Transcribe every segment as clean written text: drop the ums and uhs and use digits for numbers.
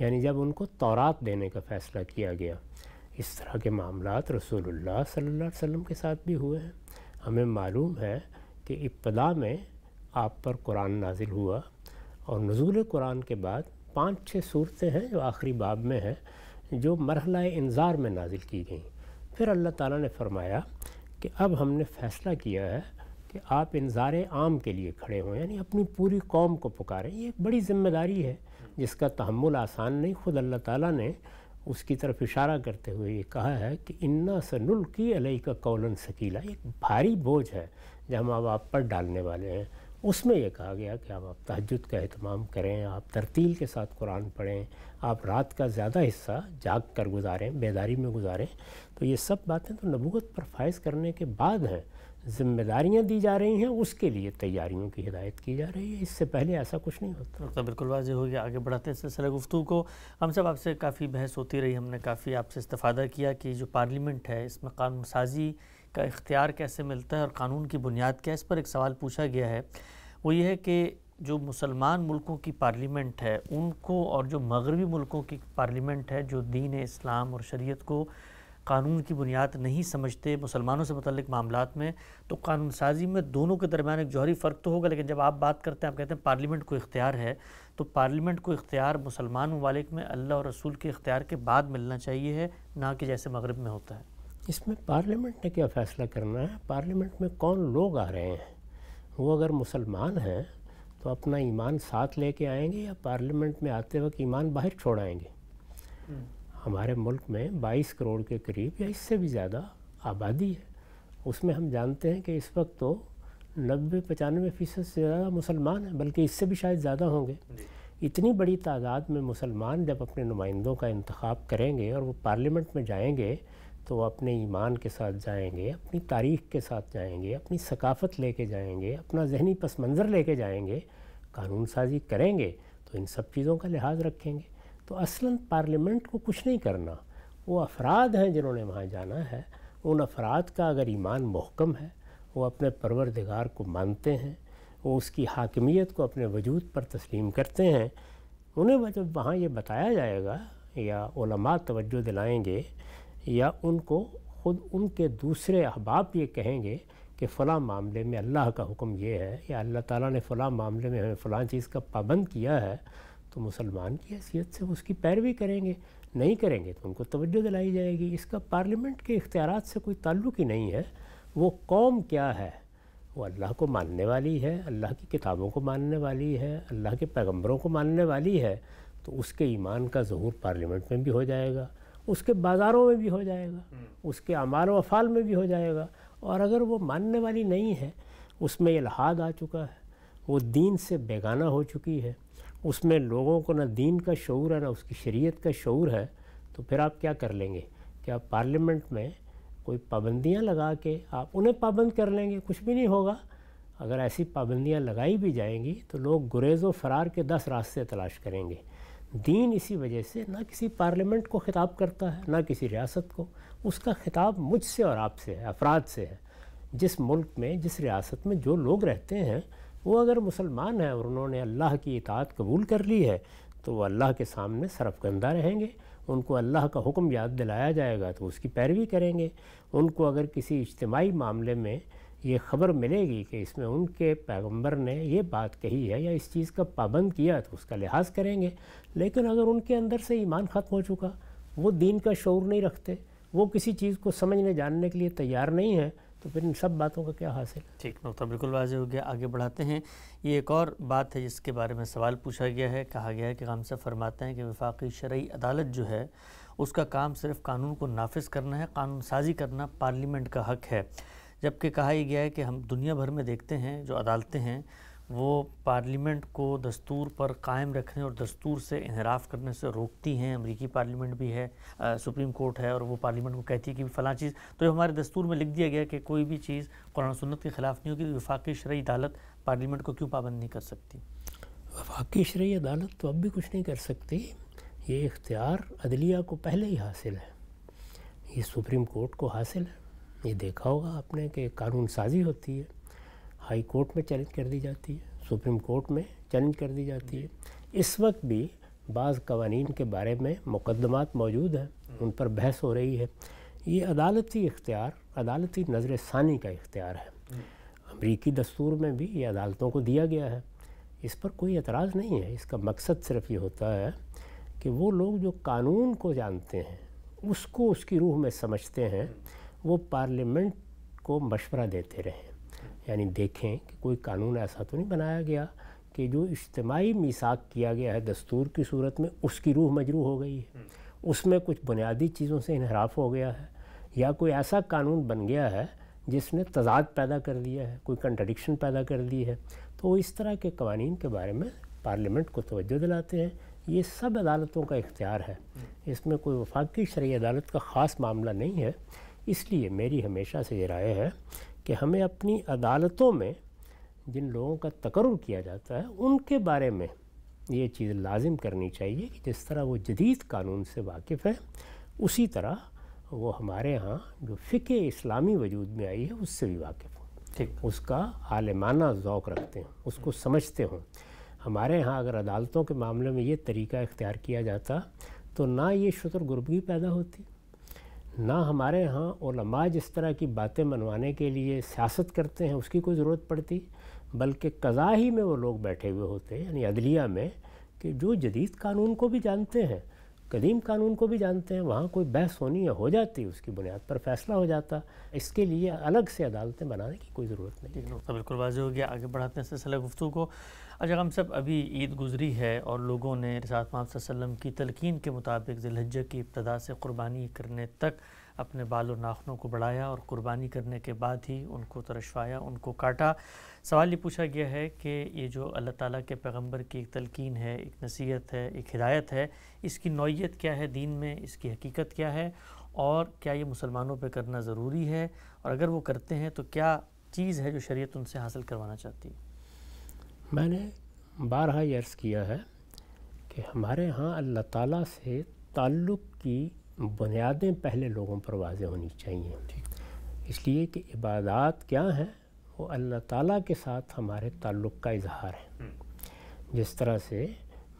یعنی جب ان کو تورات دینے کا فیصلہ کیا گیا. اس طرح کے معاملات رسول اللہ صلی اللہ علیہ وسلم کے ساتھ بھی ہوئے ہیں. ہمیں معلوم ہے کہ ابتدا میں آپ پر قرآن نازل ہوا اور نزول قرآن کے بعد 5-6 صورتیں ہیں جو آخری باب میں ہیں جو مرحلہ انذار میں نازل کی گئیں. پھر اللہ تعالیٰ نے فرمایا کہ اب ہم نے فیصلہ کیا ہے کہ آپ انذار عام کے لیے کھڑے ہوں، یعنی اپنی پوری قوم کو پکاریں. یہ ایک بڑی ذمہ داری ہے جس کا تحمل آسان نہیں. خود اللہ تعالیٰ نے اس کی طرف اشارہ کرتے ہوئے یہ کہا ہے کہ انا سنلقی علیک قولا ثقیلا، ایک بھاری بوجھ ہے جو ہم اب آپ پر ڈالنے والے ہیں. اس میں یہ کہا گیا کہ آپ تہجد کا اہتمام کریں، آپ ترتیل کے ساتھ قرآن پڑھیں، آپ رات کا زیادہ حصہ جاگ کر گزاریں، بیداری میں گزاریں. تو یہ سب باتیں تو نبوت پر فائز کرنے کے بعد ہیں. ذمہ داریاں دی جا رہی ہیں، اس کے لیے تیاریوں کی ہدایت کی جا رہی ہے. اس سے پہلے ایسا کچھ نہیں ہوتا. تو بالکل واضح ہو گیا. آگے بڑھاتے ہیں سلسلہ گفتگو کو. ہم سب آپ سے کافی بحث ہوتی رہی، ہم نے کافی آپ سے استفادہ کیا کہ جو پارلیمنٹ ہے اس میں قانون سازی کا اختیار کیسے ملتا ہے اور قانون کی بنیاد کیا ہے. اس پر ایک سوال پوچھا گیا ہے، وہ یہ ہے کہ جو مسلمان ملکوں کی پارلیمنٹ ہے ان کو اور جو مغربی ملکوں کی پارلیمنٹ ہے جو دین اسلام اور شریعت کو قانون کی بنیاد نہیں سمجھتے مسلمانوں سے متعلق معاملات میں، تو قانون سازی میں دونوں کے درمیان ایک جوہری فرق تو ہوگا. لیکن جب آپ بات کرتے ہیں، آپ کہتے ہیں پارلیمنٹ کو اختیار ہے، تو پارلیمنٹ کو اختیار مسلمان ممالک میں اللہ اور رسول کے اختیار کے بعد ملنا چاہیے ہے، نہ کہ جیسے مغرب میں ہوتا ہے. اس میں پارلیمنٹ نے کیا فیصلہ کرنا ہے؟ پارلیمنٹ میں کون لوگ آ رہے ہیں؟ وہ اگر مسلمان ہیں تو اپنا ایمان ساتھ لے کے آئیں گے یا پارلیمنٹ میں آتے وقت ایمان باہر چھوڑ آئیں گے؟ ہمارے ملک میں 22 کروڑ کے قریب یا اس سے بھی زیادہ آبادی ہے. اس میں ہم جانتے ہیں کہ اس وقت تو 90-95% سے زیادہ مسلمان ہیں، بلکہ اس سے بھی شاید زیادہ ہوں گے. اتنی بڑی تعداد میں مسلمان جب اپنے نمائندوں کا انتخاب کریں گے اور وہ پارلیمنٹ میں جائیں گے تو وہ اپنے ایمان کے ساتھ جائیں گے، اپنی تاریخ کے ساتھ جائیں گے، اپنی ثقافت لے کے جائیں گے، اپنا ذہنی پس منظر لے کے جائیں گے. قانون سازی کریں گے تو ان سب چیزوں کا لحاظ رکھیں گے. تو اصلاً پارلیمنٹ کو کچھ نہیں کرنا، وہ افراد ہیں جنہوں نے وہاں جانا ہے. ان افراد کا اگر ایمان محکم ہے، وہ اپنے پروردگار کو مانتے ہیں، وہ اس کی حاکمیت کو اپنے وجود پر تسلیم کرتے ہیں، انہیں جب وہاں یہ بتایا جائے گا یا علماء توجہ دلائیں گے یا ان کو خود ان کے دوسرے احباب یہ کہیں گے کہ فلاں معاملے میں اللہ کا حکم یہ ہے یا اللہ تعالیٰ نے فلاں معاملے میں ہمیں فلاں چیز کا پابند کیا ہے، تو مسلمان کی حیثیت سے اس کی پیروی کریں گے. نہیں کریں گے تو ان کو توجہ دلائی جائے گی. اس کا پارلیمنٹ کے اختیارات سے کوئی تعلق ہی نہیں ہے. وہ قوم کیا ہے؟ وہ اللہ کو ماننے والی ہے، اللہ کی کتابوں کو ماننے والی ہے، اللہ کے پیغمبروں کو ماننے والی ہے. تو اس کے ایمان کا ظہور پارلیمنٹ میں بھی ہو جائے گا، اس کے بازاروں میں بھی ہو جائے گا، اس کے اعمال و افعال میں بھی ہو جائے گا. اور اگر وہ ماننے والی نہیں ہے، اس میں الحاد آ چکا ہے، وہ دین سے بیگانہ ہو چکی ہے، اس میں لوگوں کو نہ دین کا شعور ہے نہ اس کی شریعت کا شعور ہے، تو پھر آپ کیا کر لیں گے؟ کیا پارلیمنٹ میں کوئی پابندیاں لگا کے آپ انہیں پابند کر لیں گے؟ کچھ بھی نہیں ہوگا. اگر ایسی پابندیاں لگائی بھی جائیں گی تو لوگ گریز و فرار کے 10 راستے تلاش کریں گے. دین اسی وجہ سے نہ کسی پارلیمنٹ کو خطاب کرتا ہے نہ کسی ریاست کو. اس کا خطاب مجھ سے اور آپ سے ہے، افراد سے ہے. جس ملک میں جس ریاست میں جو لوگ رہتے ہیں وہ اگر مسلمان ہیں اور انہوں نے اللہ کی اطاعت قبول کر لی ہے تو وہ اللہ کے سامنے سرفکندہ رہیں گے. ان کو اللہ کا حکم یاد دلایا جائے گا تو اس کی پیروی کریں گے. ان کو اگر کسی اجتماعی معاملے میں یہ خبر ملے گی کہ اس میں ان کے پیغمبر نے یہ بات کہی ہے یا اس چیز کا پابند کیا تو اس کا لحاظ کریں گے. لیکن اگر ان کے اندر سے ایمان ختم ہو چکا، وہ دین کا شعور نہیں رکھتے، وہ کسی چیز کو سمجھنے جاننے کے لیے تیار نہیں ہیں، تو پھر ان سب باتوں کا کیا حاصل؟ ٹھیک، نقطہ بالکل واضح ہو گیا. آگے بڑھاتے ہیں. یہ ایک اور بات ہے جس کے بارے میں سوال پوچھا گیا ہے. کہا گیا ہے کہ غام صاحب فرماتے ہیں کہ وفاقی شرعی عدالت جو ہے اس کا کام صرف قانون کو نافذ کرنا ہے، قانون سازی کرنا پارلیمنٹ کا حق ہے. جبکہ کہا یہ گیا ہے کہ ہم دنیا بھر میں دیکھتے ہیں جو عدالتیں ہیں وہ پارلیمنٹ کو دستور پر قائم رکھنے اور دستور سے انحراف کرنے سے روکتی ہیں. امریکی پارلیمنٹ بھی ہے، سپریم کورٹ ہے، اور وہ پارلیمنٹ کو کہتی ہے کہ فلاں چیز تو ہمارے دستور میں لکھ دیا گیا کہ کوئی بھی چیز قرآن و سنت کے خلاف نہیں ہوگی. وفاقی شرعی عدالت پارلیمنٹ کو کیوں پابند نہیں کر سکتی؟ وفاقی شرعی عدالت تو اب بھی کچھ نہیں کر سکتی. یہ اختیار عدلیہ کو پہلے ہی حاصل ہے، یہ سپریم کورٹ کو حاصل ہے. یہ دیکھا ہوگا آپ نے کہ قانون سازی ہوتی ہے، ہائی کورٹ میں چیلنج کر دی جاتی ہے، سپریم کورٹ میں چیلنج کر دی جاتی ہے. اس وقت بھی بعض قوانین کے بارے میں مقدمات موجود ہیں، ان پر بحث ہو رہی ہے۔ یہ عدالتی اختیار، عدالتی نظر ثانی کا اختیار ہے۔ امریکی دستور میں بھی یہ عدالتوں کو دیا گیا ہے، اس پر کوئی اعتراض نہیں ہے۔ اس کا مقصد صرف یہ ہوتا ہے کہ وہ لوگ جو قانون کو جانتے ہیں، اس کو اس کی روح میں سمجھتے ہیں، وہ پارلیمنٹ کو مشورہ دیتے رہیں، یعنی دیکھیں کہ کوئی قانون ایسا تو نہیں بنایا گیا کہ جو اجتماعی میثاق کیا گیا ہے دستور کی صورت میں، اس کی روح مجروح ہو گئی ہے، اس میں کچھ بنیادی چیزوں سے انحراف ہو گیا ہے، یا کوئی ایسا قانون بن گیا ہے جس نے تضاد پیدا کر دیا ہے، کوئی کنٹرڈکشن پیدا کر دی ہے۔ تو اس طرح کے قوانین کے بارے میں پارلیمنٹ کو توجہ دلاتے ہیں۔ یہ سب عدالتوں کا اختیار ہے، اس میں کوئی وفاقی شرعی عدالت کا خاص معاملہ نہیں ہے۔ اس لیے میری ہمیشہ سے یہ رائے ہے کہ ہمیں اپنی عدالتوں میں جن لوگوں کا تقرر کیا جاتا ہے ان کے بارے میں یہ چیز لازم کرنی چاہیے کہ جس طرح وہ جدید قانون سے واقف ہے، اسی طرح وہ ہمارے ہاں جو فقہ اسلامی وجود میں آئی ہے اس سے بھی واقف ہوں، اس کا عالمانہ ذوق رکھتے ہیں، اس کو سمجھتے ہوں۔ ہمارے ہاں اگر عدالتوں کے معاملے میں یہ طریقہ اختیار کیا جاتا تو نہ یہ شتر گربگی پیدا ہوتی، نہ ہمارے ہاں علماء جس طرح کی باتیں منوانے کے لیے سیاست کرتے ہیں اس کی کوئی ضرورت پڑتی، بلکہ قضا ہی میں وہ لوگ بیٹھے ہوئے ہوتے ہیں، یعنی عدلیہ میں، کہ جو جدید قانون کو بھی جانتے ہیں، قدیم قانون کو بھی جانتے ہیں، وہاں کوئی بحث ہونی ہو جاتی، اس کی بنیاد پر فیصلہ ہو جاتا۔ اس کے لیے الگ سے عدالتیں بنانے کی کوئی ضرورت نہیں۔ نقطہ بالکل واضح ہو گیا، آگے بڑھاتے ہیں سلسلہ گفتگو کو۔ اچھا ہم سب ابھی عید گزری ہے اور لوگوں نے رسالت محمد صلی اللہ علیہ وسلم کی تلقین کے مطابق ذی الحجہ کی ابتدا سے قربانی کرنے تک اپنے بال و ناخنوں کو بڑھایا اور قربانی کرنے کے بعد ہی ان کو ترشوایا، ان کو کاٹا۔ سوال یہ پوچھا گیا ہے کہ یہ جو اللہ تعالیٰ کے پیغمبر کی ایک تلقین ہے، ایک نصیحت ہے، ایک ہدایت ہے، اس کی نوعیت کیا ہے دین میں، اس کی حقیقت کیا ہے، اور کیا یہ مسلمانوں پہ کرنا ضروری ہے، اور اگر وہ کرتے ہیں تو کیا چیز ہے جو شریعت ان سے حاصل کروانا چاہتی ہے؟ میں نے بارہا یہ عرض کیا ہے کہ ہمارے ہاں اللہ تعالیٰ سے تعلق کی بنیادیں پہلے لوگوں پر واضح ہونی چاہیے، اس لیے کہ عبادات کیا ہیں، وہ اللہ تعالیٰ کے ساتھ ہمارے تعلق کا اظہار ہے۔ جس طرح سے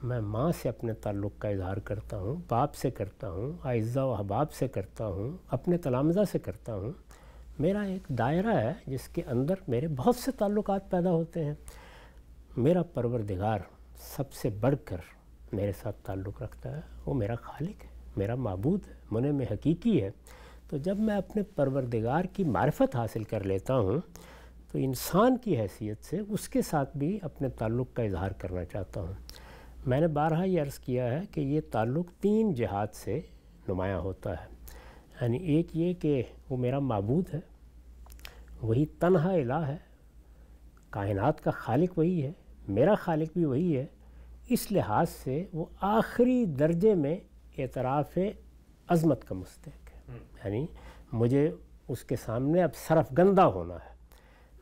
میں ماں سے اپنے تعلق کا اظہار کرتا ہوں، باپ سے کرتا ہوں، اعزہ و احباب سے کرتا ہوں، اپنے تلامذہ سے کرتا ہوں، میرا ایک دائرہ ہے جس کے اندر میرے بہت سے تعلقات پیدا ہوتے ہیں۔ میرا پروردگار سب سے بڑھ کر میرے ساتھ تعلق رکھتا ہے، وہ میرا خالق ہے، میرا معبود ہے، منعم حقیقی ہے۔ تو جب میں اپنے پروردگار کی معرفت حاصل کر لیتا ہوں تو انسان کی حیثیت سے اس کے ساتھ بھی اپنے تعلق کا اظہار کرنا چاہتا ہوں۔ میں نے بارہا یہ عرض کیا ہے کہ یہ تعلق 3 جہات سے نمایاں ہوتا ہے، یعنی ایک یہ کہ وہ میرا معبود ہے، وہی تنہا الہ ہے، کائنات کا خالق وہی ہے، میرا خالق بھی وہی ہے، اس لحاظ سے وہ آخری درجے میں اعتراف عظمت کا مستحق ہے، یعنی مجھے اس کے سامنے اب سرفگندہ ہونا ہے،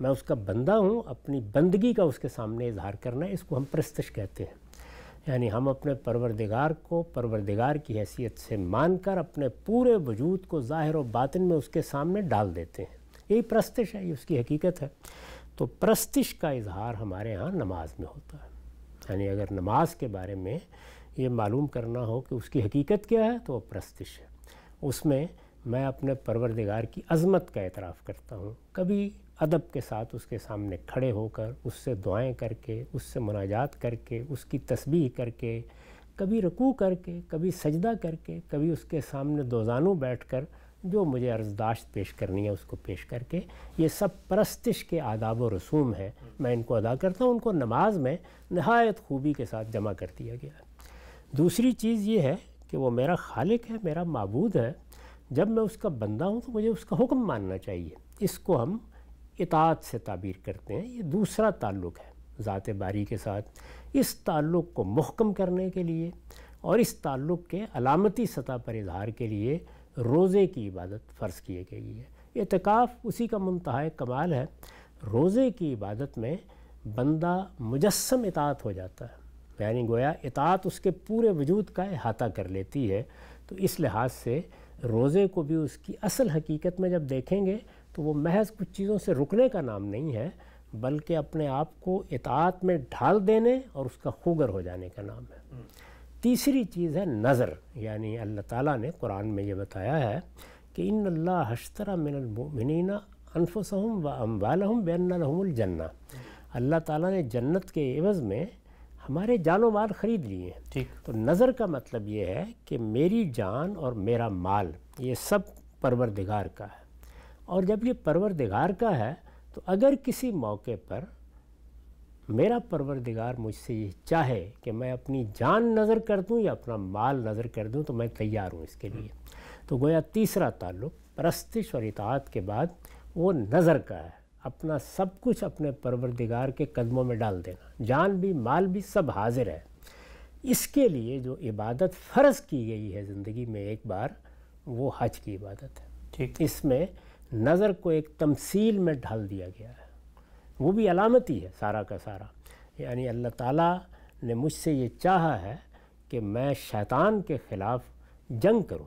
میں اس کا بندہ ہوں، اپنی بندگی کا اس کے سامنے اظہار کرنا ہے، اس کو ہم پرستش کہتے ہیں۔ یعنی ہم اپنے پروردگار کو پروردگار کی حیثیت سے مان کر اپنے پورے وجود کو ظاہر و باطن میں اس کے سامنے ڈال دیتے ہیں، یہی پرستش ہے، یہ اس کی حقیقت ہے۔ تو پرستش کا اظہار ہمارے ہاں نماز میں ہوتا ہے، یعنی اگر نماز کے بارے میں یہ معلوم کرنا ہو کہ اس کی حقیقت کیا ہے تو وہ پرستش ہے۔ اس میں میں اپنے پروردگار کی عظمت کا اعتراف کرتا ہوں، کبھی ادب کے ساتھ اس کے سامنے کھڑے ہو کر اس سے دعائیں کر کے، اس سے مناجات کر کے، اس کی تسبیح کر کے، کبھی رکوع کر کے، کبھی سجدہ کر کے، کبھی اس کے سامنے دوزانوں بیٹھ کر جو مجھے عرضداشت پیش کرنی ہے اس کو پیش کر کے، یہ سب پرستش کے آداب و رسوم ہیں، میں ان کو ادا کرتا ہوں، ان کو نماز میں نہایت خوبی کے ساتھ جمع کر دیا گیا ہے۔ دوسری چیز یہ ہے کہ وہ میرا خالق ہے، میرا معبود ہے، جب میں اس کا بندہ ہوں تو مجھے اس کا حکم ماننا چاہیے، اس کو ہم اطاعت سے تعبیر کرتے ہیں۔ یہ دوسرا تعلق ہے ذات باری کے ساتھ۔ اس تعلق کو محکم کرنے کے لیے اور اس تعلق کے علامتی سطح پر اظہار کے لیے روزے کی عبادت فرض کی گئی ہے۔ اعتکاف اسی کا منتہا کمال ہے۔ روزے کی عبادت میں بندہ مجسم اطاعت ہو جاتا ہے، یعنی گویا اطاعت اس کے پورے وجود کا احاطہ کر لیتی ہے۔ تو اس لحاظ سے روزے کو بھی اس کی اصل حقیقت میں جب دیکھیں گے تو وہ محض کچھ چیزوں سے رکنے کا نام نہیں ہے، بلکہ اپنے آپ کو اطاعت میں ڈھال دینے اور اس کا خوگر ہو جانے کا نام ہے۔ تیسری چیز ہے نظر، یعنی اللہ تعالیٰ نے قرآن میں یہ بتایا ہے کہ ان اللہ اشتری من المؤمنین انفسہم و اموالہم بان لہم الجنہ، اللہ تعالیٰ نے جنت کے عوض میں ہمارے جان و مال خرید لیے ہیں۔ ٹھیک، تو نظر کا مطلب یہ ہے کہ میری جان اور میرا مال یہ سب پروردگار کا ہے، اور جب یہ پروردگار کا ہے تو اگر کسی موقع پر میرا پروردگار مجھ سے یہ چاہے کہ میں اپنی جان نظر کر دوں یا اپنا مال نظر کر دوں تو میں تیار ہوں اس کے لیے۔ تو گویا تیسرا تعلق پرستش اور اطاعت کے بعد وہ نظر کا ہے، اپنا سب کچھ اپنے پروردگار کے قدموں میں ڈال دینا، جان بھی مال بھی سب حاضر ہے۔ اس کے لیے جو عبادت فرض کی گئی ہے زندگی میں ایک بار، وہ حج کی عبادت ہے۔ ٹھیک، اس میں نظر کو ایک تمثیل میں ڈھال دیا گیا ہے، وہ بھی علامتی ہے سارا کا سارا، یعنی اللہ تعالیٰ نے مجھ سے یہ چاہا ہے کہ میں شیطان کے خلاف جنگ کروں،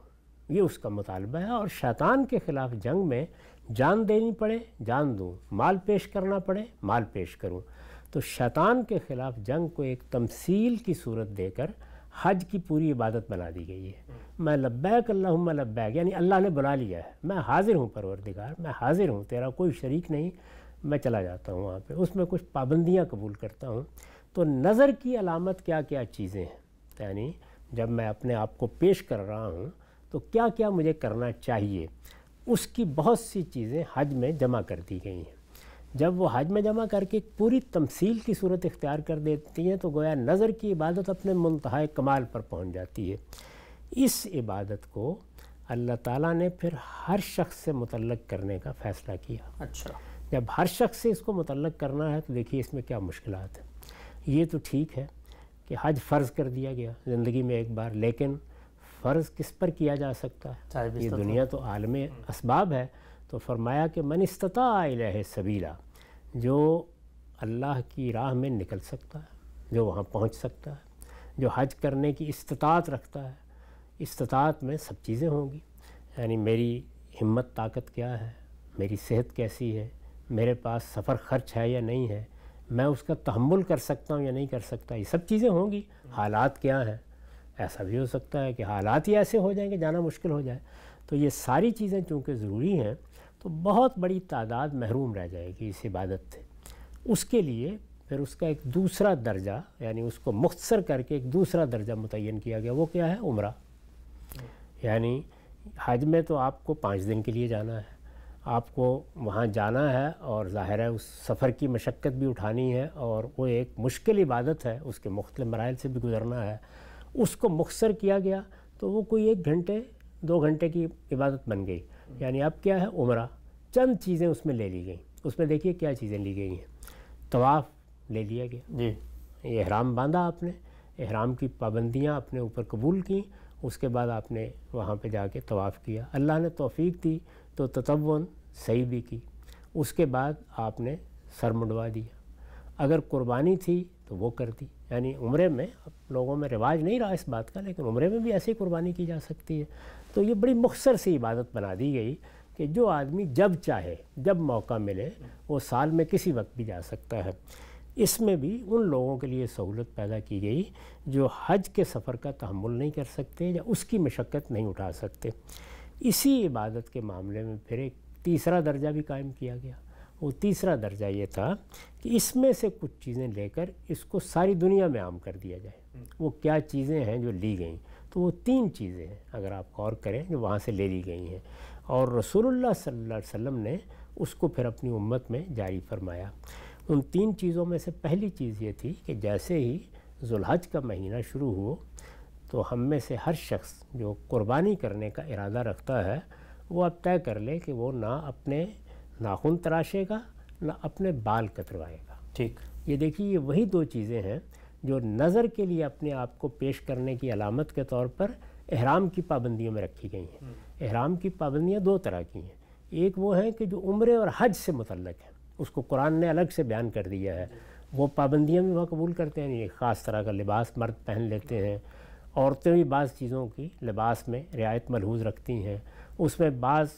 یہ اس کا مطالبہ ہے، اور شیطان کے خلاف جنگ میں جان دینی پڑے جان دوں، مال پیش کرنا پڑے مال پیش کروں۔ تو شیطان کے خلاف جنگ کو ایک تمثیل کی صورت دے کر حج کی پوری عبادت بنا دی گئی ہے۔ میں لبیک اللہم لبیک، یعنی اللہ نے بلا لیا ہے، میں حاضر ہوں پروردگار، میں حاضر ہوں، تیرا کوئی شریک نہیں، میں چلا جاتا ہوں وہاں پہ، اس میں کچھ پابندیاں قبول کرتا ہوں۔ تو نظر کی علامت کیا کیا چیزیں ہیں، یعنی جب میں اپنے آپ کو پیش کر رہا ہوں تو کیا کیا مجھے کرنا چاہیے، اس کی بہت سی چیزیں حج میں جمع کر دی گئی ہیں۔ جب وہ حج میں جمع کر کے پوری تمثیل کی صورت اختیار کر دیتی ہیں تو گویا نظر کی عبادت اپنے منتہائے کمال پر پہنچ جاتی ہے۔ اس عبادت کو اللہ تعالیٰ نے پھر ہر شخص سے متعلق کرنے کا فیصلہ کیا۔ اچھا، جب ہر شخص سے اس کو متعلق کرنا ہے تو دیکھیے اس میں کیا مشکلات ہیں۔ یہ تو ٹھیک ہے کہ حج فرض کر دیا گیا زندگی میں ایک بار، لیکن فرض کس پر کیا جا سکتا ہے؟ یہ دنیا تو عالم اسباب ہے، تو فرمایا کہ من استطاع الیہ سبیلا، جو اللہ کی راہ میں نکل سکتا ہے، جو وہاں پہنچ سکتا ہے، جو حج کرنے کی استطاعت رکھتا ہے۔ استطاعت میں سب چیزیں ہوں گی، یعنی میری ہمت طاقت کیا ہے، میری صحت کیسی ہے، میرے پاس سفر خرچ ہے یا نہیں ہے، میں اس کا تحمل کر سکتا ہوں یا نہیں کر سکتا، یہ سب چیزیں ہوں گی۔ حالات کیا ہیں، ایسا بھی ہو سکتا ہے کہ حالات ہی ایسے ہو جائیں کہ جانا مشکل ہو جائے۔ تو یہ ساری چیزیں چونکہ ضروری ہیں تو بہت بڑی تعداد محروم رہ جائے گی اس عبادت سے۔ اس کے لیے پھر اس کا ایک دوسرا درجہ، یعنی اس کو مختصر کر کے ایک دوسرا درجہ متعین کیا گیا، وہ کیا ہے؟ عمرہ۔ یعنی حج میں تو آپ کو 5 دن کے لیے جانا ہے، آپ کو وہاں جانا ہے، اور ظاہر ہے اس سفر کی مشقت بھی اٹھانی ہے، اور وہ ایک مشکل عبادت ہے، اس کے مختلف مراحل سے بھی گزرنا ہے۔ اس کو مختصر کیا گیا تو وہ کوئی 1 گھنٹے 2 گھنٹے کی عبادت بن گئی، یعنی اب کیا ہے؟ عمرہ۔ چند چیزیں اس میں لے لی گئیں، اس میں دیکھیے کیا چیزیں لی گئی ہیں۔ طواف لے لیا گیا، جی، احرام باندھا آپ نے، احرام کی پابندیاں اپنے اوپر قبول کیں، اس کے بعد آپ نے وہاں پہ جا کے طواف کیا، اللہ نے توفیق دی تو تطوعاً صحیح بھی کی۔ اس کے بعد آپ نے سر منڈوا دیا، اگر قربانی تھی تو وہ کر دی، یعنی عمرے میں اب لوگوں میں رواج نہیں رہا اس بات کا، لیکن عمرے میں بھی ایسی قربانی کی جا سکتی ہے۔ تو یہ بڑی مختصر سی عبادت بنا دی گئی کہ جو آدمی جب چاہے، جب موقع ملے، وہ سال میں کسی وقت بھی جا سکتا ہے۔ اس میں بھی ان لوگوں کے لیے سہولت پیدا کی گئی جو حج کے سفر کا تحمل نہیں کر سکتے یا اس کی مشقت نہیں اٹھا سکتے۔ اسی عبادت کے معاملے میں پھر ایک تیسرا درجہ بھی قائم کیا گیا۔ وہ تیسرا درجہ یہ تھا کہ اس میں سے کچھ چیزیں لے کر اس کو ساری دنیا میں عام کر دیا جائے۔ وہ کیا چیزیں ہیں جو لی گئیں؟ تو وہ 3 چیزیں ہیں اگر آپ غور کریں جو وہاں سے لے لی گئی ہیں، اور رسول اللہ صلی اللہ علیہ وسلم نے اس کو پھر اپنی امت میں جاری فرمایا۔ ان 3 چیزوں میں سے پہلی چیز یہ تھی کہ جیسے ہی ذو الحج کا مہینہ شروع ہو تو ہم میں سے ہر شخص جو قربانی کرنے کا ارادہ رکھتا ہے وہ اب طے کر لے کہ وہ نہ اپنے ناخن تراشے گا نہ اپنے بال کتروائے گا۔ ٹھیک، یہ دیکھیے یہ وہی 2 چیزیں ہیں جو نظر کے لیے اپنے آپ کو پیش کرنے کی علامت کے طور پر احرام کی پابندیوں میں رکھی گئی ہیں۔ احرام کی پابندیاں 2 طرح کی ہیں، ایک وہ ہیں کہ جو عمرے اور حج سے متعلق ہیں، اس کو قرآن نے الگ سے بیان کر دیا ہے، وہ پابندیاں بھی وہاں قبول کرتے ہیں، ایک خاص طرح کا لباس مرد پہن لیتے ہیں، عورتیں بھی بعض چیزوں کی لباس میں رعایت ملحوظ رکھتی ہیں، اس میں بعض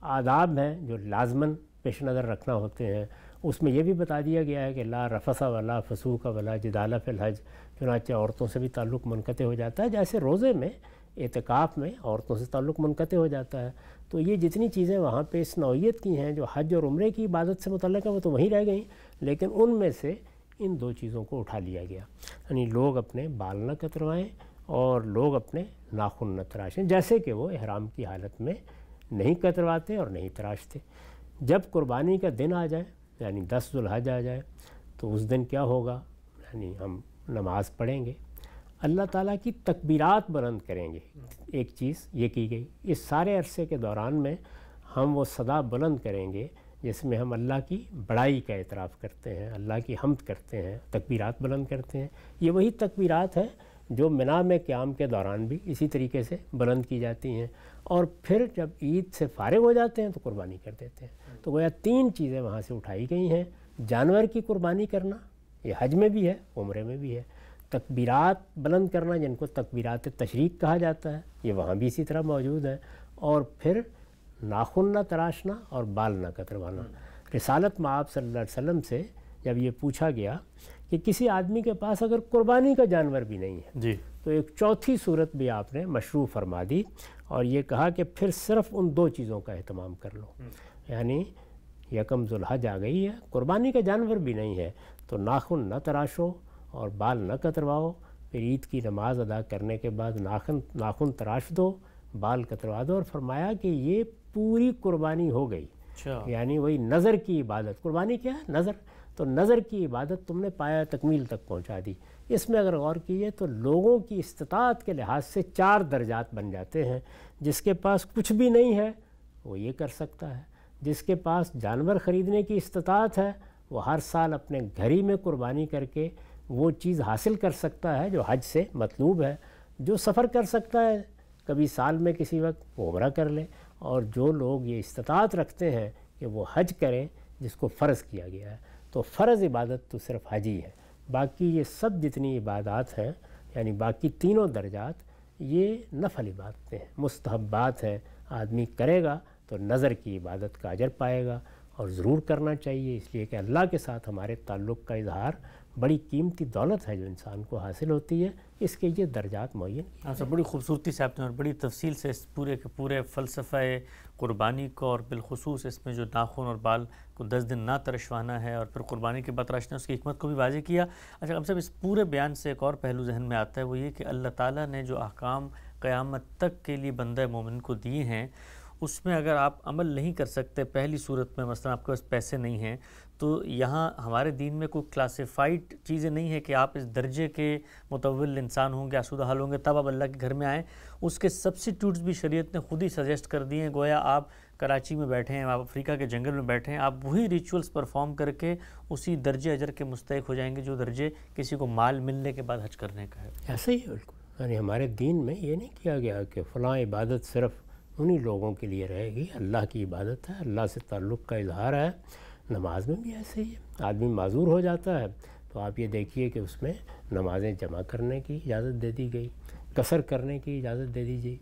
آداب ہیں جو لازماً پیش نظر رکھنا ہوتے ہیں۔ اس میں یہ بھی بتا دیا گیا ہے کہ لا رفث ولا فسوق ولا جدال فی الحج، چنانچہ عورتوں سے بھی تعلق منقطع ہو جاتا ہے، جیسے روزے میں اعتکاف میں عورتوں سے تعلق منقطع ہو جاتا ہے۔ تو یہ جتنی چیزیں وہاں پہ اس نوعیت کی ہیں جو حج اور عمرے کی عبادت سے متعلق ہیں وہ تو وہیں رہ گئیں، لیکن ان میں سے ان دو چیزوں کو اٹھا لیا گیا، یعنی لوگ اپنے بال نہ کتروائیں اور لوگ اپنے ناخن نہ تراشیں، جیسے کہ وہ احرام کی حالت میں نہیں کترواتے اور نہیں تراشتے۔ جب قربانی کا دن آ جائے، یعنی 10 ذو الحج آ جائے، تو اس دن کیا ہوگا، یعنی ہم نماز پڑھیں گے، اللہ تعالیٰ کی تکبیرات بلند کریں گے۔ ایک چیز یہ کی گئی، اس سارے عرصے کے دوران میں ہم وہ صدا بلند کریں گے جس میں ہم اللہ کی بڑائی کا اعتراف کرتے ہیں، اللہ کی حمد کرتے ہیں، تکبیرات بلند کرتے ہیں۔ یہ وہی تکبیرات ہیں جو منا میں قیام کے دوران بھی اسی طریقے سے بلند کی جاتی ہیں، اور پھر جب عید سے فارغ ہو جاتے ہیں تو قربانی کر دیتے ہیں۔ تو گویا 3 چیزیں وہاں سے اٹھائی گئی ہیں، جانور کی قربانی کرنا، یہ حج میں بھی ہے، عمرے میں بھی ہے، تکبیرات بلند کرنا جن کو تکبیرات تشریق کہا جاتا ہے، یہ وہاں بھی اسی طرح موجود ہے، اور پھر ناخن نہ تراشنا اور بال نہ کتروانا۔ رسالت مآب صلی اللہ علیہ وسلم سے جب یہ پوچھا گیا کہ کسی آدمی کے پاس اگر قربانی کا جانور بھی نہیں ہے جی تو ایک چوتھی صورت بھی آپ نے مشروع فرما دی، اور یہ کہا کہ پھر صرف ان 2 چیزوں کا اہتمام کر لو، یعنی یکم ذو الحج آ گئی ہے، قربانی کا جانور بھی نہیں ہے تو ناخن نہ تراشو اور بال نہ کترواؤ، پھر عید کی نماز ادا کرنے کے بعد ناخن تراش دو، بال کتروا دو، اور فرمایا کہ یہ پوری قربانی ہو گئی۔ یعنی وہی نظر کی عبادت، قربانی کیا ہے؟ نظر، تو نظر کی عبادت تم نے پایا تکمیل تک پہنچا دی۔ اس میں اگر غور کیجیے تو لوگوں کی استطاعت کے لحاظ سے 4 درجات بن جاتے ہیں۔ جس کے پاس کچھ بھی نہیں ہے وہ یہ کر سکتا ہے، جس کے پاس جانور خریدنے کی استطاعت ہے وہ ہر سال اپنے گھر ہی میں قربانی کر کے وہ چیز حاصل کر سکتا ہے جو حج سے مطلوب ہے، جو سفر کر سکتا ہے کبھی سال میں کسی وقت وہ عمرہ کر لے، اور جو لوگ یہ استطاعت رکھتے ہیں کہ وہ حج کریں جس کو فرض کیا گیا ہے، تو فرض عبادت تو صرف حج ہی ہے، باقی یہ سب جتنی عبادات ہیں یعنی باقی تینوں درجات یہ نفل عبادتیں ہیں، مستحبات ہیں، آدمی کرے گا تو نظر کی عبادت کا اجر پائے گا، اور ضرور کرنا چاہیے، اس لیے کہ اللہ کے ساتھ ہمارے تعلق کا اظہار بڑی قیمتی دولت ہے جو انسان کو حاصل ہوتی ہے، اس کے یہ درجات معین ہاں سر، بڑی خوبصورتی سے آپ نے اور بڑی تفصیل سے اس پورے کے پورے فلسفہ قربانی کو، اور بالخصوص اس میں جو ناخن اور بال کو 10 دن نہ ترشوانا ہے اور پھر قربانی کے بعد تراشنا، اس کی حکمت کو بھی واضح کیا۔ اچھا ہم سب اس پورے بیان سے ایک اور پہلو ذہن میں آتا ہے، وہ یہ کہ اللہ تعالیٰ نے جو احکام قیامت تک کے لیے بندہ مومن کو دیے ہیں، اس میں اگر آپ عمل نہیں کر سکتے، پہلی صورت میں مثلا آپ کے پاس پیسے نہیں ہیں، تو یہاں ہمارے دین میں کوئی کلاسیفائڈ چیزیں نہیں ہے کہ آپ اس درجے کے متول انسان ہوں گے، آسودہ حال ہوں گے تب آپ اللہ کے گھر میں آئیں۔ اس کے سبسٹیٹیوٹس بھی شریعت نے خود ہی سجیسٹ کر دیے ہیں، گویا آپ کراچی میں بیٹھے ہیں، آپ افریقہ کے جنگل میں بیٹھے ہیں، آپ وہی ریچولز پرفارم کر کے اسی درجے اجر کے مستحق ہو جائیں گے جو درجے کسی کو مال ملنے کے بعد حج کرنے کا ہے۔ ایسا ہی ہے بالکل، یعنی ہمارے دین میں یہ نہیں کیا گیا کہ فلاں عبادت صرف انہی لوگوں کے لیے رہے گی، اللہ کی عبادت ہے، اللہ سے تعلق کا اظہار ہے۔ نماز میں بھی ایسے ہی ہے، آدمی معذور ہو جاتا ہے تو آپ یہ دیکھیے کہ اس میں نمازیں جمع کرنے کی اجازت دے دی گئی، قصر کرنے کی اجازت دے دیجیے۔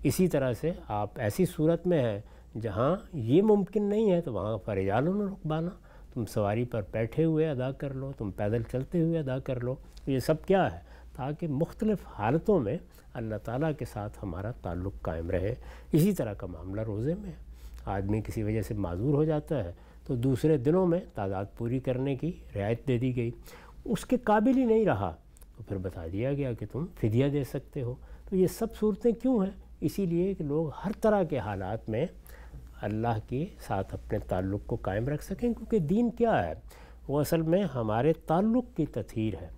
اسی طرح سے آپ ایسی صورت میں ہیں جہاں یہ ممکن نہیں ہے تو وہاں فرجالوں نے رکبانا، تم سواری پر بیٹھے ہوئے ادا کر لو، تم پیدل چلتے ہوئے ادا کر لو۔ یہ سب کیا ہے؟ تاکہ مختلف حالتوں میں اللہ تعالیٰ کے ساتھ ہمارا تعلق قائم رہے۔ اسی طرح کا معاملہ روزے میں ہے، آدمی کسی وجہ سے معذور ہو جاتا ہے تو دوسرے دنوں میں تعداد پوری کرنے کی رعایت دے دی گئی، اس کے قابل ہی نہیں رہا تو پھر بتا دیا گیا کہ تم فدیہ دے سکتے ہو۔ تو یہ سب صورتیں کیوں ہیں؟ اسی لیے کہ لوگ ہر طرح کے حالات میں اللہ کے ساتھ اپنے تعلق کو قائم رکھ سکیں، کیونکہ دین کیا ہے؟ وہ اصل میں ہمارے تعلق کی تطہیر ہے،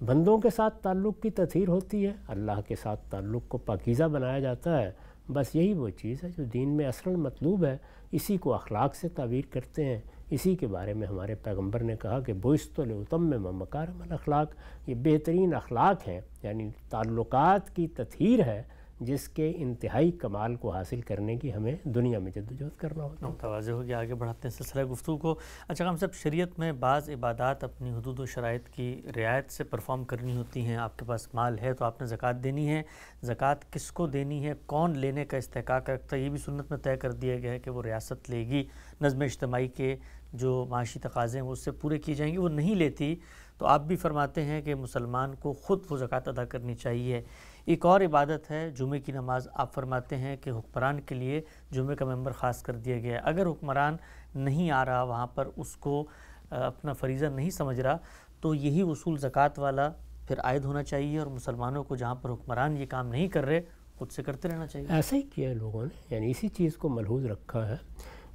بندوں کے ساتھ تعلق کی تطہیر ہوتی ہے، اللہ کے ساتھ تعلق کو پاکیزہ بنایا جاتا ہے۔ بس یہی وہ چیز ہے جو دین میں اصلاً مطلوب ہے، اسی کو اخلاق سے تعبیر کرتے ہیں۔ اسی کے بارے میں ہمارے پیغمبر نے کہا کہ بعثت لأتمم مکارم الاخلاق، یہ بہترین اخلاق ہیں، یعنی تعلقات کی تطہیر ہے جس کے انتہائی کمال کو حاصل کرنے کی ہمیں دنیا میں جدوجہد کرنا ہوتا ہے۔ متوازی ہو گیا، آگے بڑھاتے ہیں سلسلہ گفتگو کو۔ اچھا ہم سب شریعت میں بعض عبادات اپنی حدود و شرائط کی رعایت سے پرفارم کرنی ہوتی ہیں۔ آپ کے پاس مال ہے تو آپ نے زکوٰۃ دینی ہے، زکوٰۃ کس کو دینی ہے، کون لینے کا استحقاق رکھتا ہے، یہ بھی سنت میں طے کر دیا گیا ہے کہ وہ ریاست لے گی، نظم اجتماعی کے جو معاشی تقاضے ہیں وہ اس سے پورے کیے جائیں گے، وہ نہیں لیتی تو تو آپ بھی فرماتے ہیں کہ مسلمان کو خود وہ زکوٰۃ ادا کرنی چاہیے۔ ایک اور عبادت ہے جمعے کی نماز، آپ فرماتے ہیں کہ حکمران کے لیے جمعے کا ممبر خاص کر دیا گیا ہے، اگر حکمران نہیں آ رہا وہاں پر، اس کو اپنا فریضہ نہیں سمجھ رہا، تو یہی اصول زکوٰۃ والا پھر عائد ہونا چاہیے، اور مسلمانوں کو جہاں پر حکمران یہ کام نہیں کر رہے خود سے کرتے رہنا چاہیے۔ ایسا ہی کیا ہے لوگوں نے، یعنی اسی چیز کو ملحوظ رکھا ہے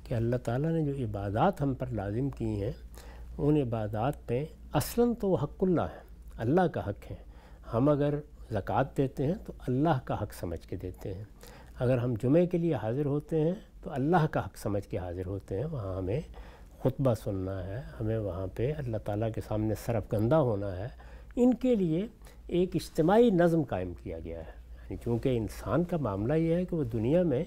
کہ اللہ تعالیٰ نے جو عبادات ہم پر لازم کی ہیں، ان عبادات پہ اصلاً تو وہ حق اللہ ہے، اللہ کا حق ہے۔ ہم اگر زکوٰۃ دیتے ہیں تو اللہ کا حق سمجھ کے دیتے ہیں، اگر ہم جمعے کے لیے حاضر ہوتے ہیں تو اللہ کا حق سمجھ کے حاضر ہوتے ہیں۔ وہاں ہمیں خطبہ سننا ہے، ہمیں وہاں پہ اللہ تعالیٰ کے سامنے سرفگندہ ہونا ہے۔ ان کے لیے ایک اجتماعی نظم قائم کیا گیا ہے، یعنی چونکہ انسان کا معاملہ یہ ہے کہ وہ دنیا میں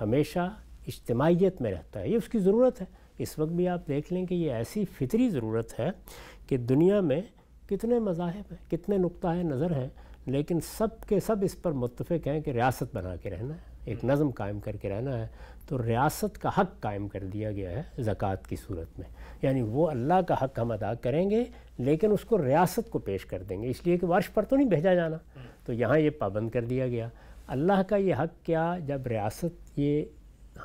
ہمیشہ اجتماعیت میں رہتا ہے، یہ اس کی ضرورت ہے۔ اس وقت بھی آپ دیکھ لیں کہ یہ ایسی فطری ضرورت ہے کہ دنیا میں کتنے مذاہب ہیں، کتنے نقطۂ نظر ہیں، لیکن سب کے سب اس پر متفق ہیں کہ ریاست بنا کے رہنا ہے، ایک نظم قائم کر کے رہنا ہے۔ تو ریاست کا حق قائم کر دیا گیا ہے زکوٰۃ کی صورت میں، یعنی وہ اللہ کا حق ہم ادا کریں گے لیکن اس کو ریاست کو پیش کر دیں گے، اس لیے کہ عرش پر تو نہیں بھیجا جانا، تو یہاں یہ پابند کر دیا گیا۔ اللہ کا یہ حق کیا جب ریاست یہ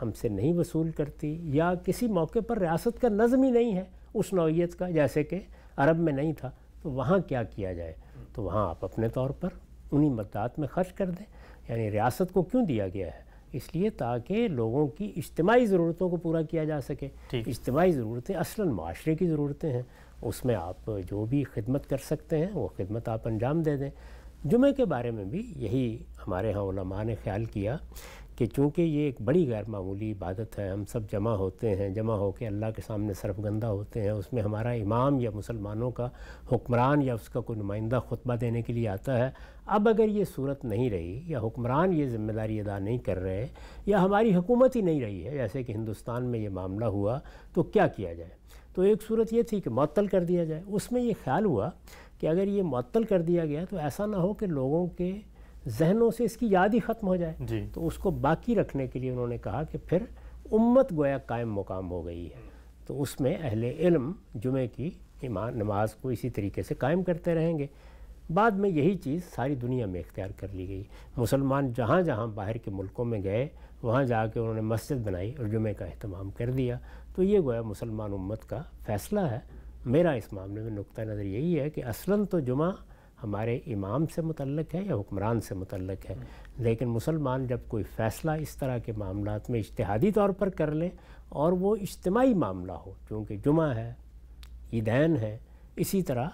ہم سے نہیں وصول کرتی، یا کسی موقع پر ریاست کا نظم ہی نہیں ہے اس نوعیت کا، جیسے کہ عرب میں نہیں تھا، تو وہاں کیا کیا جائے؟ تو وہاں آپ اپنے طور پر انہی مدات میں خرچ کر دیں۔ یعنی ریاست کو کیوں دیا گیا ہے؟ اس لیے تاکہ لوگوں کی اجتماعی ضرورتوں کو پورا کیا جا سکے۔ اجتماعی ضرورتیں اصلاً معاشرے کی ضرورتیں ہیں، اس میں آپ جو بھی خدمت کر سکتے ہیں وہ خدمت آپ انجام دے دیں۔ جمعے کے بارے میں بھی یہی ہمارے ہاں علماء نے خیال کیا کہ چونکہ یہ ایک بڑی غیر معمولی عبادت ہے، ہم سب جمع ہوتے ہیں، جمع ہو کے اللہ کے سامنے سرفگندہ ہوتے ہیں، اس میں ہمارا امام یا مسلمانوں کا حکمران یا اس کا کوئی نمائندہ خطبہ دینے کے لیے آتا ہے۔ اب اگر یہ صورت نہیں رہی، یا حکمران یہ ذمہ داری ادا نہیں کر رہے، یا ہماری حکومت ہی نہیں رہی ہے، جیسے کہ ہندوستان میں یہ معاملہ ہوا، تو کیا کیا جائے؟ تو ایک صورت یہ تھی کہ معطل کر دیا جائے۔ اس میں یہ خیال ہوا کہ اگر یہ معطل کر دیا گیا تو ایسا نہ ہو کہ لوگوں کے ذہنوں سے اس کی یاد ہی ختم ہو جائے، تو اس کو باقی رکھنے کے لیے انہوں نے کہا کہ پھر امت گویا قائم مقام ہو گئی ہے، تو اس میں اہل علم جمعے کی نماز کو اسی طریقے سے قائم کرتے رہیں گے۔ بعد میں یہی چیز ساری دنیا میں اختیار کر لی گئی، مسلمان جہاں جہاں باہر کے ملکوں میں گئے وہاں جا کے انہوں نے مسجد بنائی اور جمعے کا اہتمام کر دیا۔ تو یہ گویا مسلمان امت کا فیصلہ ہے۔ میرا اس معاملے میں نقطہ نظر یہی ہے کہ اصلاً تو جمعہ ہمارے امام سے متعلق ہے یا حکمران سے متعلق ہے، لیکن مسلمان جب کوئی فیصلہ اس طرح کے معاملات میں اجتہادی طور پر کر لیں اور وہ اجتماعی معاملہ ہو، چونکہ جمعہ ہے، عیدین ہے، اسی طرح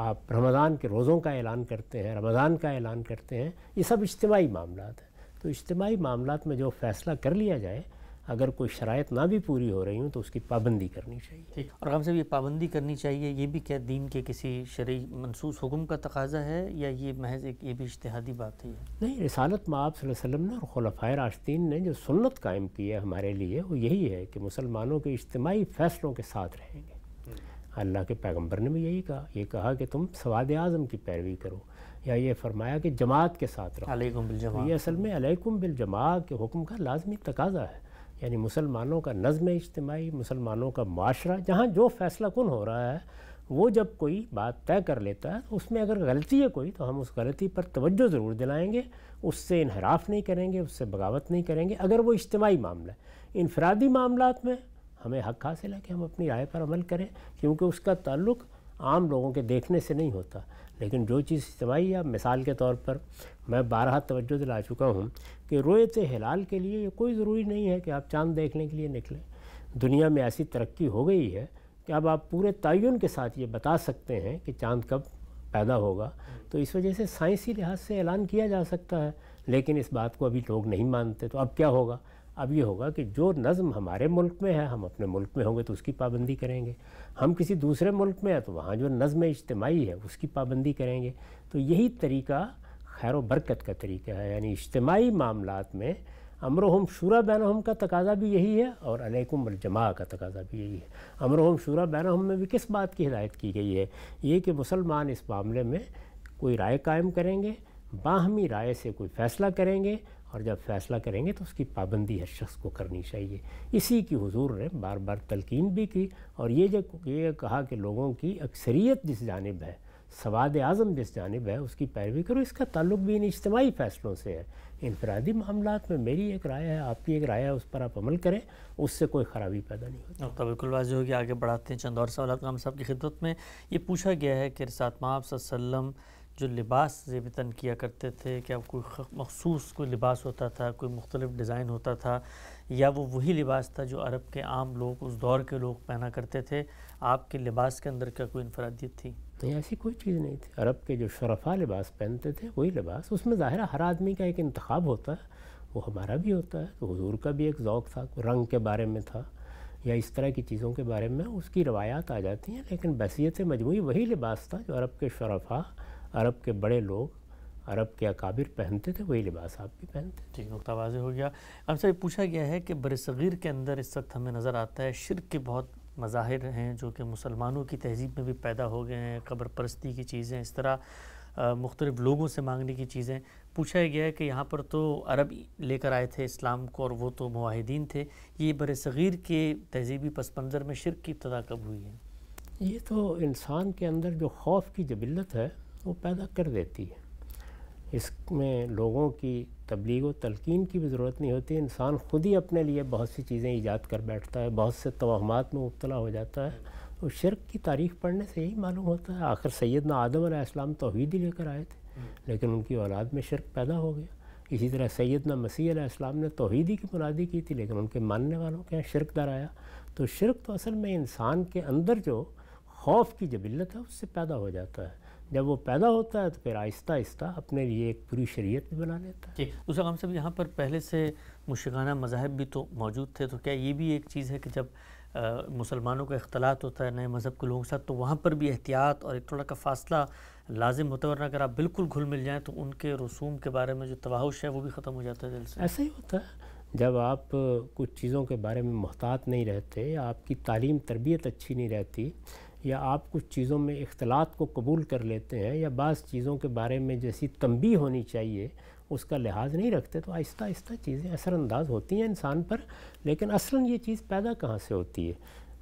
آپ رمضان کے روزوں کا اعلان کرتے ہیں، رمضان کا اعلان کرتے ہیں، یہ سب اجتماعی معاملات ہیں۔ تو اجتماعی معاملات میں جو فیصلہ کر لیا جائے، اگر کوئی شرائط نہ بھی پوری ہو رہی ہوں تو اس کی پابندی کرنی چاہیے۔ اور ہم سے یہ پابندی کرنی چاہیے، یہ بھی کیا دین کے کسی شرعی منصوص حکم کا تقاضا ہے، یا یہ محض ایک یہ بھی اجتہادی بات ہے؟ نہیں، رسالت مآب صلی اللہ علیہ وسلم نے اور خلفائے راشدین نے جو سنت قائم کی ہے ہمارے لیے، وہ یہی ہے کہ مسلمانوں کے اجتماعی فیصلوں کے ساتھ رہیں گے۔ اللہ کے پیغمبر نے بھی یہی کہا، یہ کہا کہ تم سواد اعظم کی پیروی کرو، یا یہ فرمایا کہ جماعت کے ساتھ رہو۔ علیکم بالجماع، یہ اصل میں علیکم بالجماع کے حکم کا لازمی تقاضا ہے، یعنی مسلمانوں کا نظم اجتماعی، مسلمانوں کا معاشرہ جہاں جو فیصلہ کن ہو رہا ہے، وہ جب کوئی بات طے کر لیتا ہے تو اس میں اگر غلطی ہے کوئی تو ہم اس غلطی پر توجہ ضرور دلائیں گے، اس سے انحراف نہیں کریں گے، اس سے بغاوت نہیں کریں گے، اگر وہ اجتماعی معاملہ ہے۔ انفرادی معاملات میں ہمیں حق حاصل ہے کہ ہم اپنی رائے پر عمل کریں، کیونکہ اس کا تعلق عام لوگوں کے دیکھنے سے نہیں ہوتا، لیکن جو چیز اجتماعی ہے، مثال کے طور پر میں بارہا توجہ دلا چکا ہوں کہ رؤیت ہلال کے لیے یہ کوئی ضروری نہیں ہے کہ آپ چاند دیکھنے کے لیے نکلیں۔ دنیا میں ایسی ترقی ہو گئی ہے کہ اب آپ پورے تعین کے ساتھ یہ بتا سکتے ہیں کہ چاند کب پیدا ہوگا، تو اس وجہ سے سائنسی لحاظ سے اعلان کیا جا سکتا ہے، لیکن اس بات کو ابھی لوگ نہیں مانتے۔ تو اب کیا ہوگا؟ اب یہ ہوگا کہ جو نظم ہمارے ملک میں ہے، ہم اپنے ملک میں ہوں گے تو اس کی پابندی کریں گے، ہم کسی دوسرے ملک میں ہیں تو وہاں جو نظم اجتماعی ہے اس کی پابندی کریں گے۔ تو یہی طریقہ خیر و برکت کا طریقہ ہے، یعنی اجتماعی معاملات میں امرہم شورا بینہم کا تقاضا بھی یہی ہے اور علیکم الجماع کا تقاضا بھی یہی ہے۔ امرہم شورا بینہم میں بھی کس بات کی ہدایت کی گئی ہے؟ یہ کہ مسلمان اس معاملے میں کوئی رائے قائم کریں گے، باہمی رائے سے کوئی فیصلہ کریں گے، اور جب فیصلہ کریں گے تو اس کی پابندی ہر شخص کو کرنی چاہیے۔ اسی کی حضور نے بار بار تلقین بھی کی، اور یہ کہا کہ لوگوں کی اکثریت جس جانب ہے، سواد اعظم جس جانب ہے، اس کی پیروی کرو۔ اس کا تعلق بھی ان اجتماعی فیصلوں سے ہے۔ انفرادی معاملات میں میری ایک رائے ہے، آپ کی ایک رائے ہے، اس پر آپ عمل کریں، اس سے کوئی خرابی پیدا نہیں ہوتی۔ نقطہ بالکل واضح ہو گیا، آگے بڑھاتے ہیں چند اور سوالات کا ہم صاحب کی خدمت میں۔ یہ پوچھا گیا ہے کہ رسالت مآب صلی اللہ علیہ وسلم جو لباس زیب تن کیا کرتے تھے، کیا کوئی مخصوص کوئی لباس ہوتا تھا، کوئی مختلف ڈیزائن ہوتا تھا، یا وہ وہی لباس تھا جو عرب کے عام لوگ، اس دور کے لوگ پہنا کرتے تھے؟ آپ کے لباس کے اندر کیا کوئی انفرادیت تھی؟ نہیں، ایسی کوئی چیز نہیں تھی۔ عرب کے جو شرفا لباس پہنتے تھے وہی لباس، اس میں ظاہر ہے ہر آدمی کا ایک انتخاب ہوتا ہے، وہ ہمارا بھی ہوتا ہے۔ تو حضور کا بھی ایک ذوق تھا، رنگ کے بارے میں تھا یا اس طرح کی چیزوں کے بارے میں، اس کی روایات آ جاتی ہیں، لیکن بحیثیت مجموعی وہی لباس تھا جو عرب کے شرفا، عرب کے بڑے لوگ، عرب کے اکابر پہنتے تھے، وہی لباس آپ بھی پہنتے تھے۔ ٹھیک، نقطہ واضح ہو گیا۔ ہم سے پوچھا گیا ہے کہ برصغیر کے اندر اس وقت ہمیں نظر آتا ہے شرک کے بہت مظاہر ہیں جو کہ مسلمانوں کی تہذیب میں بھی پیدا ہو گئے ہیں، قبر پرستی کی چیزیں، اس طرح مختلف لوگوں سے مانگنے کی چیزیں۔ پوچھا گیا ہے کہ یہاں پر تو عرب لے کر آئے تھے اسلام کو، اور وہ تو موحدین تھے، یہ برصغیر کے تہذیبی پس منظر میں شرک کی ابتدا کب ہوئی ہے؟ یہ تو انسان کے اندر جو خوف کی جبلت ہے وہ پیدا کر دیتی ہے، اس میں لوگوں کی تبلیغ و تلقین کی بھی ضرورت نہیں ہوتی، انسان خود ہی اپنے لیے بہت سی چیزیں ایجاد کر بیٹھتا ہے، بہت سے توہمات میں مبتلا ہو جاتا ہے۔ اور شرک کی تاریخ پڑھنے سے یہی معلوم ہوتا ہے، آخر سیدنا آدم علیہ السلام توحید ہی لے کر آئے تھے، لیکن ان کی اولاد میں شرک پیدا ہو گیا۔ اسی طرح سیدنا مسیح علیہ السلام نے توحید ہی کی منادی کی تھی، لیکن ان کے ماننے والوں کے یہاں شرک در آیا۔ تو شرک تو اصل میں انسان کے اندر جو خوف کی جبلت ہے اس سے پیدا ہو جاتا ہے، جب وہ پیدا ہوتا ہے تو پھر آہستہ آہستہ اپنے لیے ایک پوری شریعت بھی بنا لیتا ہے۔ دوسرا ہم سب یہاں پر پہلے سے مشرکانہ مذاہب بھی تو موجود تھے، تو کیا یہ بھی ایک چیز ہے کہ جب مسلمانوں کا اختلاط ہوتا ہے نئے مذہب کے لوگوں کے ساتھ، تو وہاں پر بھی احتیاط اور ایک تھوڑا کا فاصلہ لازم ہوتا ہے، ورنہ اگر آپ بالکل گھل مل جائیں تو ان کے رسوم کے بارے میں جو توحش ہے وہ بھی ختم ہو جاتا ہے دل سے؟ ایسا ہی ہوتا ہے، جب آپ کچھ چیزوں کے بارے میں محتاط نہیں رہتے، یا آپ کی تعلیم تربیت اچھی نہیں رہتی، یا آپ کچھ چیزوں میں اختلاط کو قبول کر لیتے ہیں، یا بعض چیزوں کے بارے میں جیسی تنبیہ ہونی چاہیے اس کا لحاظ نہیں رکھتے، تو آہستہ آہستہ چیزیں اثر انداز ہوتی ہیں انسان پر۔ لیکن اصلاً یہ چیز پیدا کہاں سے ہوتی ہے؟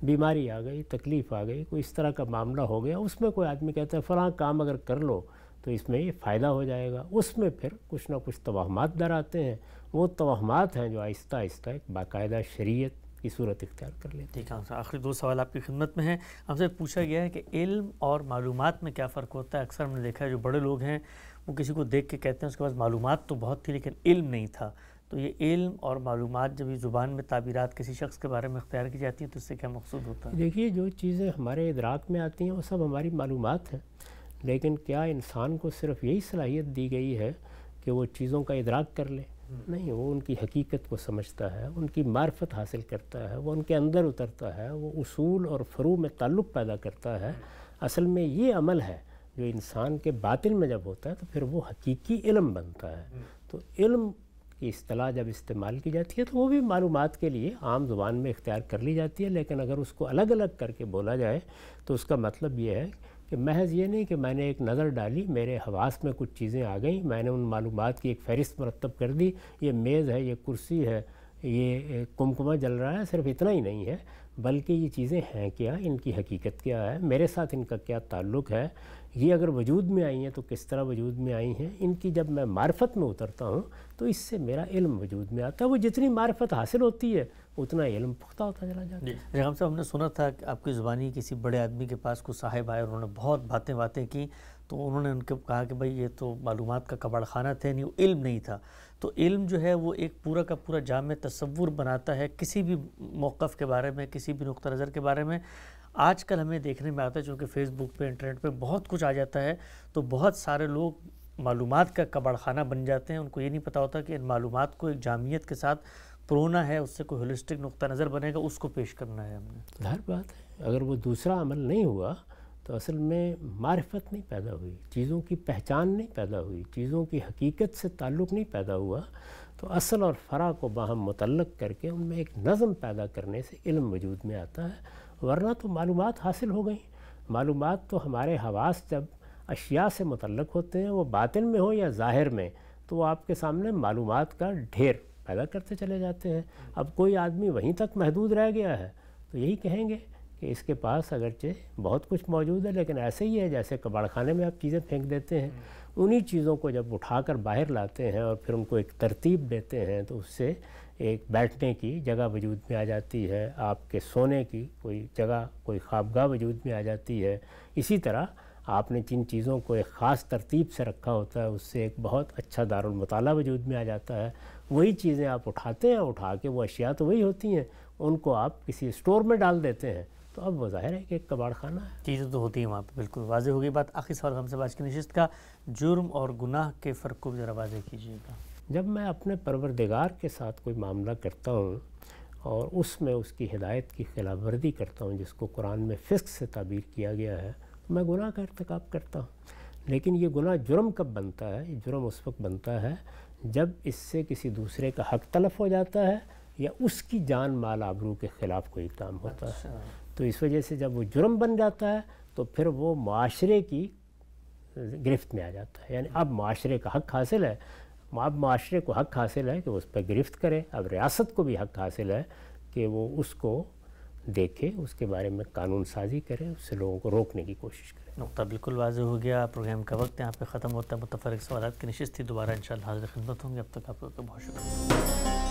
بیماری آ گئی، تکلیف آ گئی، کوئی اس طرح کا معاملہ ہو گیا، اس میں کوئی آدمی کہتا ہے فلاں کام اگر کر لو تو اس میں یہ فائدہ ہو جائے گا، اس میں پھر کچھ نہ کچھ توہمات در آتے ہیں، وہ توہمات ہیں جو آہستہ آہستہ ایک باقاعدہ شریعت کی صورت اختیار کر لیتے ہیں۔ ٹھیک ہے، آخری دو سوال آپ کی خدمت میں ہیں۔ ہم سے پوچھا گیا ہے کہ علم اور معلومات میں کیا فرق ہوتا ہے؟ اکثر ہم نے دیکھا ہے جو بڑے لوگ ہیں وہ کسی کو دیکھ کے کہتے ہیں اس کے پاس معلومات تو بہت تھی لیکن علم نہیں تھا، تو یہ علم اور معلومات جب یہ زبان میں تعبیرات کسی شخص کے بارے میں اختیار کی جاتی ہیں تو اس سے کیا مقصود ہوتا ہے؟ دیکھیے، جو چیزیں ہمارے ادراک میں آتی ہیں وہ سب ہماری معلومات ہیں، لیکن کیا انسان کو صرف یہی صلاحیت دی گئی ہے کہ وہ چیزوں کا ادراک کر لے؟ نہیں، وہ ان کی حقیقت کو سمجھتا ہے، ان کی معرفت حاصل کرتا ہے، وہ ان کے اندر اترتا ہے، وہ اصول اور فروع میں تعلق پیدا کرتا ہے۔ اصل میں یہ عمل ہے جو انسان کے باطن میں جب ہوتا ہے تو پھر وہ حقیقی علم بنتا ہے۔ تو علم کی اصطلاح جب استعمال کی جاتی ہے تو وہ بھی معلومات کے لیے عام زبان میں اختیار کر لی جاتی ہے، لیکن اگر اس کو الگ الگ کر کے بولا جائے تو اس کا مطلب یہ ہے کہ محض یہ نہیں کہ میں نے ایک نظر ڈالی، میرے حواس میں کچھ چیزیں آ گئیں، میں نے ان معلومات کی ایک فہرست مرتب کر دی، یہ میز ہے، یہ کرسی ہے، یہ کمکمہ جل رہا ہے، صرف اتنا ہی نہیں ہے، بلکہ یہ چیزیں ہیں کیا، ان کی حقیقت کیا ہے، میرے ساتھ ان کا کیا تعلق ہے، یہ اگر وجود میں آئی ہیں تو کس طرح وجود میں آئی ہیں، ان کی جب میں معرفت میں اترتا ہوں تو اس سے میرا علم وجود میں آتا ہے۔ وہ جتنی معرفت حاصل ہوتی ہے اتنا علم پختہ ہوتا چلا جاتا ہے۔ جناب صاحب، ہم نے سنا تھا کہ آپ کی زبانی کسی بڑے آدمی کے پاس کوئی صاحب آئے اور انہوں نے بہت باتیں کی، تو انہوں نے ان کو کہا کہ بھائی یہ تو معلومات کا کباڑ خانہ تھے، نہیں، وہ علم نہیں تھا۔ تو علم جو ہے وہ ایک پورا کا پورا جامع تصور بناتا ہے کسی بھی موقف کے بارے میں، کسی بھی نقطہ نظر کے بارے میں۔ آج کل ہمیں دیکھنے میں آتا ہے چونکہ فیس بک پہ، انٹرنیٹ پہ بہت کچھ آ جاتا ہے، تو بہت سارے لوگ معلومات کا کباڑ خانہ بن جاتے ہیں، ان کو یہ نہیں پتہ ہوتا کہ ان معلومات کو ایک جامعیت کے ساتھ پرونا ہے، اس سے کوئی ہولسٹک نقطہ نظر بنے گا، اس کو پیش کرنا ہے ہم نے۔ ظاہر بات ہے، اگر وہ دوسرا عمل نہیں ہوا تو اصل میں معرفت نہیں پیدا ہوئی، چیزوں کی پہچان نہیں پیدا ہوئی، چیزوں کی حقیقت سے تعلق نہیں پیدا ہوا، تو اصل اور فرع کو باہم متعلق کر کے ان میں ایک نظم پیدا کرنے سے علم وجود میں آتا ہے۔ ورنہ تو معلومات حاصل ہو گئیں، معلومات تو ہمارے حواس جب اشیاء سے متعلق ہوتے ہیں، وہ باطن میں ہو یا ظاہر میں، تو وہ آپ کے سامنے معلومات کا ڈھیر پیدا کرتے چلے جاتے ہیں۔ اب کوئی آدمی وہیں تک محدود رہ گیا ہے تو یہی کہیں گے کہ اس کے پاس اگرچہ بہت کچھ موجود ہے لیکن ایسے ہی ہے جیسے کباڑ خانے میں آپ چیزیں پھینک دیتے ہیں۔ انہی چیزوں کو جب اٹھا کر باہر لاتے ہیں اور پھر ان کو ایک ترتیب دیتے ہیں تو اس سے ایک بیٹھنے کی جگہ وجود میں آ جاتی ہے، آپ کے سونے کی کوئی جگہ، کوئی خوابگاہ وجود میں آ جاتی ہے۔ اسی طرح آپ نے جن چیزوں کو ایک خاص ترتیب سے رکھا ہوتا ہے اس سے ایک بہت اچھا دارالمطالعہ وجود میں آ جاتا ہے۔ وہی چیزیں آپ اٹھاتے ہیں، اٹھا کے وہ اشیاء تو وہی ہوتی ہیں، ان کو آپ کسی اسٹور میں ڈال دیتے ہیں تو اب وہ ظاہر ہے کہ ایک کباڑ خانہ ہے۔ چیزیں تو ہوتی ہیں وہاں پہ، بالکل واضح ہو گئی بات۔ آخری سوال ہم سے آج کی نشست کا، جرم اور گناہ کے فرق کو بھی ذرا واضح کیجیے گا۔ جب میں اپنے پروردگار کے ساتھ کوئی معاملہ کرتا ہوں اور اس میں اس کی ہدایت کی خلاف ورزی کرتا ہوں، جس کو قرآن میں فسق سے تعبیر کیا گیا ہے، تو میں گناہ کا ارتکاب کرتا ہوں۔ لیکن یہ گناہ جرم کب بنتا ہے؟ یہ جرم اس وقت بنتا ہے جب اس سے کسی دوسرے کا حق تلف ہو جاتا ہے یا اس کی جان مال آبرو کے خلاف کوئی کام ہوتا ہے۔ تو اس وجہ سے جب وہ جرم بن جاتا ہے تو پھر وہ معاشرے کی گرفت میں آ جاتا ہے، یعنی اب معاشرے کا حق حاصل ہے، اب معاشرے کو حق حاصل ہے کہ اس پہ گرفت کرے، اب ریاست کو بھی حق حاصل ہے کہ وہ اس کو دیکھے، اس کے بارے میں قانون سازی کرے، اس سے لوگوں کو روکنے کی کوشش کرے۔ نقطہ بالکل واضح ہو گیا۔ پروگرام کا وقت یہاں پہ ختم ہوتا ہے۔ متفرق سوالات کی نشست تھی، دوبارہ انشاءاللہ حاضر خدمت ہوں گے۔ اب تک آپ لوگوں کا بہت شکریہ۔